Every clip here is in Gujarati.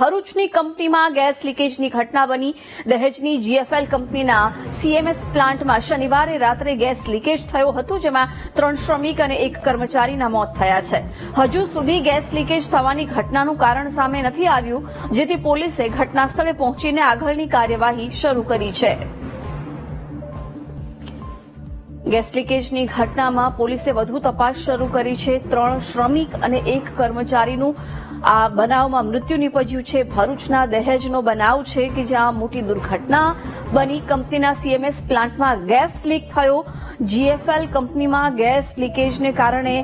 ભરૂચની કંપનીમાં ગેસ લીકેજની ઘટના બની। દહેજની જીએફએલ કંપનીના સીએમએસ પ્લાન્ટમાં શનિવારે રાત્રે ગેસ લીકેજ થયો હતો, જેમાં 3 શ્રમિક અને 1 કર્મચારીના મોત થયા છે। હજુ સુધી ગેસ લીકેજ થવાની ઘટનાનું કારણ સામે નથી આવ્યું, જેથી પોલીસે ઘટનાસ્થળે પહોંચીને આગળની કાર્યવાહી શરૂ કરી છે। ગેસ લીકેજની ઘટનામાં પોલીસે વધુ તપાસ શરૂ કરી છે। 3 શ્રમિક અને 1 કર્મચારીનું આ બનાવમાં મૃત્યુ નીપજ્યું છે। ભરૂચના દહેજનો બનાવ છે કે જ્યાં મોટી દુર્ઘટના બની। કંપનીના સીએમએસ પ્લાન્ટમાં ગેસ લીક થયો। જીએફએલ કંપનીમાં ગેસ લીકેજને કારણે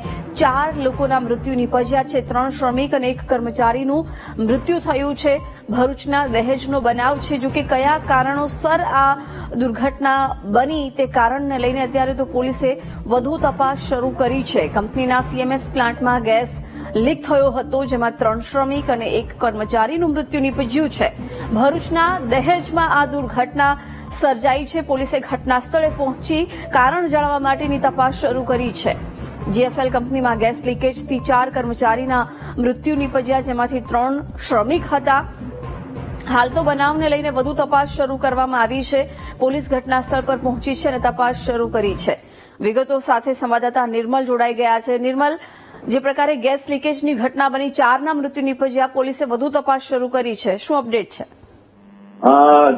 4 લોકોના મૃત્યુ નીપજ્યા છે। 3 શ્રમિક અને 1 કર્મચારીનું મૃત્યુ થયું છે। ભરૂચના દહેજનો બનાવ છે। જો કે કયા કારણોસર આ દુર્ઘટના બની તે કારણને લઈને અત્યારે તો પોલીસે વધુ તપાસ શરૂ કરી છે। કંપનીના સીએમએસ પ્લાન્ટમાં ગેસ લીક થયો હતો, જેમાં 3 શ્રમિક અને 1 કર્મચારીનું મૃત્યુ નીપજ્યું છે। ભરૂચના દહેજમાં આ દુર્ઘટના સર્જાઈ છે। પોલીસે ઘટના સ્થળે પહોંચી કારણ જાણવા માટેની તપાસ શરૂ કરી છે। જીએફએલ કંપનીમાં ગેસ લીકેજથી 4 કર્મચારીના મૃત્યુ નીપજ્યા, જેમાંથી 3 શ્રમિક હતા। હાલ તો બનાવને લઈને વધુ તપાસ શરૂ કરવામાં આવી છે। પોલીસ ઘટના સ્થળ પર પહોંચી છે અને તપાસ શરૂ કરી છે। વિગતો સાથે સંવાદદાતા નિર્મલ જોડાઈ ગયા છે। નિર્મલ, જે પ્રકારે ગેસ લીકેજની ઘટના બની, 4ના મૃત્યુ નીપજ્યા, પોલીસે વધુ તપાસ શરૂ કરી છે, શું અપડેટ છે?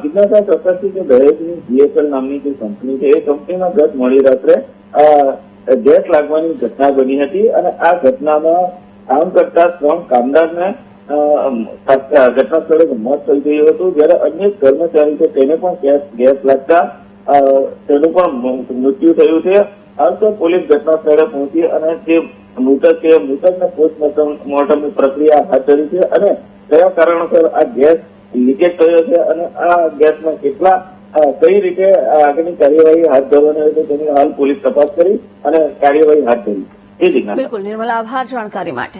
જિજ્ઞાસા ચોક્કસથી જે દહેજની જીએફએલ નામની જે કંપની છે, એ કંપનીમાં ગત મોડી રાત્રે ગેસ લાગવાની ઘટના બની હતી અને આ ઘટનામાં કામ કરતા 3 કામદારને ઘટના સ્થળે મોત થઈ ગયું હતું, જ્યારે અન્ય કર્મચારી છે તેને પણ ગેસ લાગતા તેનું પણ મૃત્યુ થયું છે। હાલ તો પોલીસ ઘટના સ્થળે પહોંચી અને જે મૃતક છે મૃતકને પોસ્ટમોર્ટમની પ્રક્રિયા હાથ ધરી છે અને કયા કારણોસર આ ગેસ લીકેજ થયો છે અને આ ગેસમાં કઈ રીતે આગળની કાર્યવાહી હાથ ધરવાની હોય છે તેની હાલ પોલીસ તપાસ કરી અને કાર્યવાહી હાથ ધરી છે। બિલકુલ નિર્મલ, આભાર જાણકારી માટે।